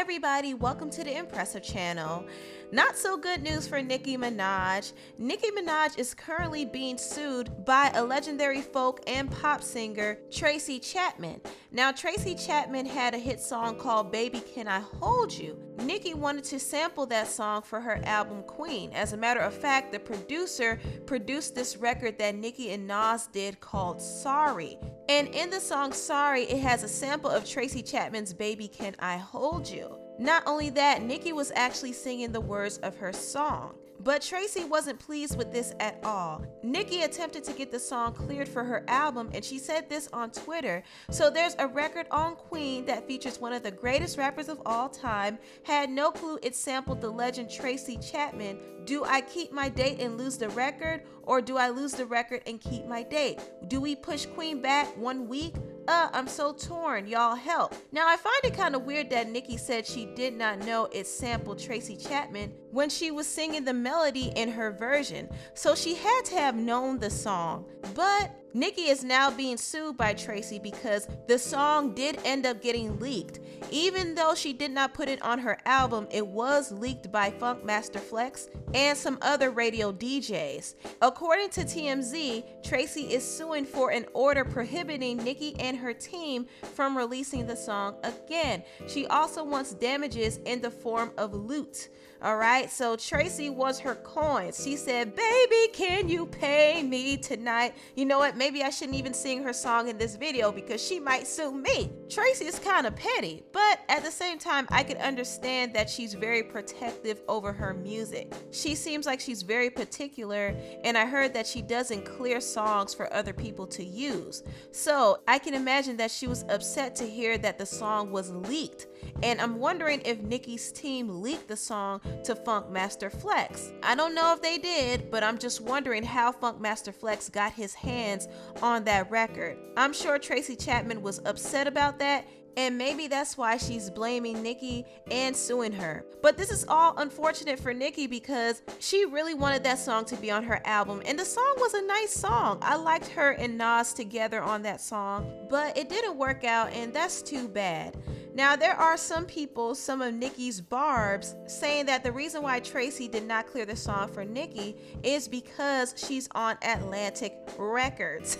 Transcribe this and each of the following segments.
everybody, welcome to the Empressive channel. Not so good news for Nicki Minaj. Nicki Minaj is currently being sued by a legendary folk and pop singer, Tracy Chapman. Now, Tracy Chapman had a hit song called Baby Can I Hold You. Nicki wanted to sample that song for her album Queen. As a matter of fact, the producer produced this record that Nicki and Nas did called Sorry. And in the song Sorry, it has a sample of Tracy Chapman's Baby Can I Hold You. Not only that, Nicki was actually singing the words of her song. But Tracy wasn't pleased with this at all. Nicki attempted to get the song cleared for her album, and she said this on Twitter. So there's a record on Queen that features one of the greatest rappers of all time. Had no clue it sampled the legend Tracy Chapman. Do I keep my date and lose the record, or do I lose the record and keep my date? Do we push Queen back 1 week? I'm so torn, y'all help. Now, I find it kind of weird that Nicki said she did not know it sampled Tracy Chapman when she was singing the melody in her version, so she had to have known the song. But Nicki is now being sued by Tracy because the song did end up getting leaked. Even though she did not put it on her album, it was leaked by Funkmaster Flex and some other radio DJs. According to TMZ, Tracy is suing for an order prohibiting Nicki and her team from releasing the song again. She also wants damages in the form of loot. All right, so Tracy wants her coins. She said, "Baby, can you pay me tonight?" You know what? Maybe I shouldn't even sing her song in this video because she might sue me. Tracy is kind of petty, but at the same time, I can understand that she's very protective over her music. She seems like she's very particular, and I heard that she doesn't clear songs for other people to use. So I can imagine that she was upset to hear that the song was leaked. And I'm wondering if Nicki's team leaked the song to Funkmaster Flex. I don't know if they did, but I'm just wondering how Funkmaster Flex got his hands on that record. I'm sure Tracy Chapman was upset about that, and maybe that's why she's blaming Nicki and suing her. But this is all unfortunate for Nicki because she really wanted that song to be on her album, and the song was a nice song. I liked her and Nas together on that song, but it didn't work out, and that's too bad. Now, there are some people, some of Nicki's barbs, saying that the reason why Tracy did not clear the song for Nicki is because she's on Atlantic Records.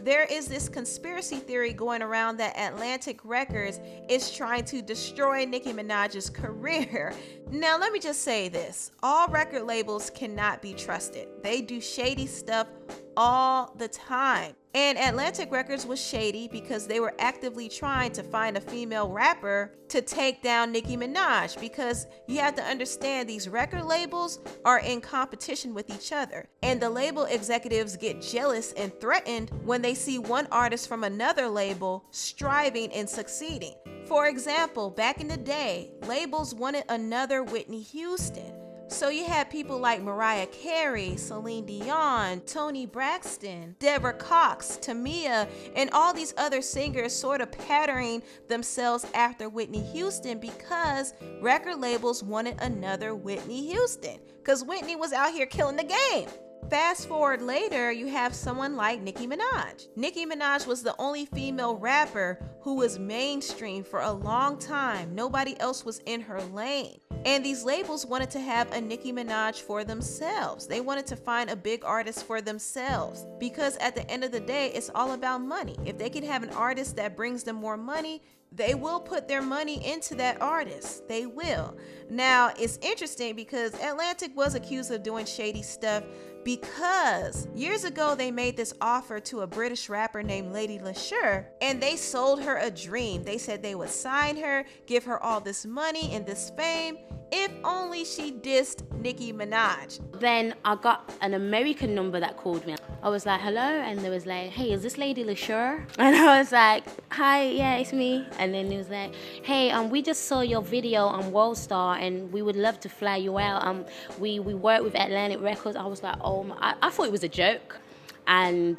There is this conspiracy theory going around that Atlantic Records is trying to destroy Nicki Minaj's career. Now, let me just say this. All record labels cannot be trusted. They do shady stuff all the time. And Atlantic Records was shady because they were actively trying to find a female rapper to take down Nicki Minaj, because you have to understand these record labels are in competition with each other. And the label executives get jealous and threatened when they see one artist from another label striving and succeeding. For example, back in the day, labels wanted another Whitney Houston. So you had people like Mariah Carey, Celine Dion, Toni Braxton, Deborah Cox, Tamia, and all these other singers sort of patterning themselves after Whitney Houston because record labels wanted another Whitney Houston because Whitney was out here killing the game. Fast forward later, you have someone like Nicki Minaj. Nicki Minaj was the only female rapper who was mainstream for a long time. Nobody else was in her lane. And these labels wanted to have a Nicki Minaj for themselves. They wanted to find a big artist for themselves because at the end of the day, it's all about money. If they can have an artist that brings them more money, they will put their money into that artist. They will. Now, it's interesting because Atlantic was accused of doing shady stuff because years ago they made this offer to a British rapper named Lady LaSure, and they sold her a dream. They said they would sign her, give her all this money and this fame if only she dissed Nicki Minaj. Then I got an American number that called me. I was like, hello? And they was like, hey, is this Lady LaSure? And I was like, hi, yeah, it's me. And then he was like, hey, we just saw your video on World Star and we would love to fly you out. We work with Atlantic Records. I was like, oh my, I thought it was a joke. And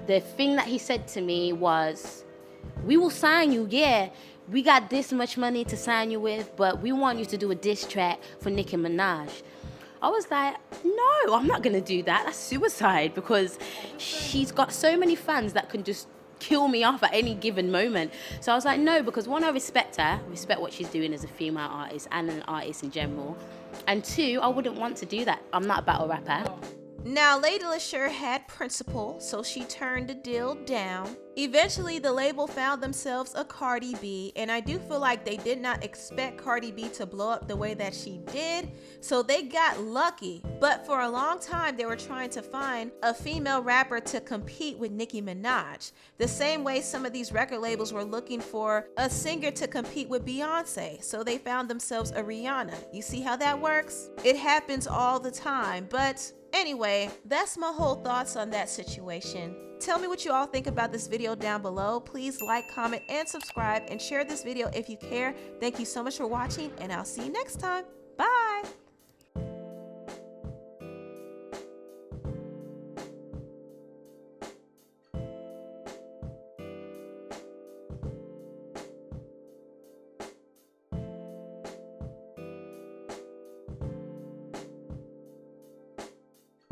the thing that he said to me was, we will sign you, yeah. We got this much money to sign you with, but we want you to do a diss track for Nicki Minaj. I was like, no, I'm not going to do that. That's suicide because she's got so many fans that can just kill me off at any given moment. So I was like, no, because one, I respect her, respect what she's doing as a female artist and an artist in general. And two, I wouldn't want to do that. I'm not a battle rapper. Now, Lady LaSure had principle, so she turned the deal down. Eventually, the label found themselves a Cardi B, and I do feel like they did not expect Cardi B to blow up the way that she did, so they got lucky. But for a long time, they were trying to find a female rapper to compete with Nicki Minaj, the same way some of these record labels were looking for a singer to compete with Beyonce, so they found themselves a Rihanna. You see how that works? It happens all the time, but anyway, that's my whole thoughts on that situation. Tell me what you all think about this video down below. Please like, comment, and subscribe, and share this video if you care. Thank you so much for watching, and I'll see you next time. Bye!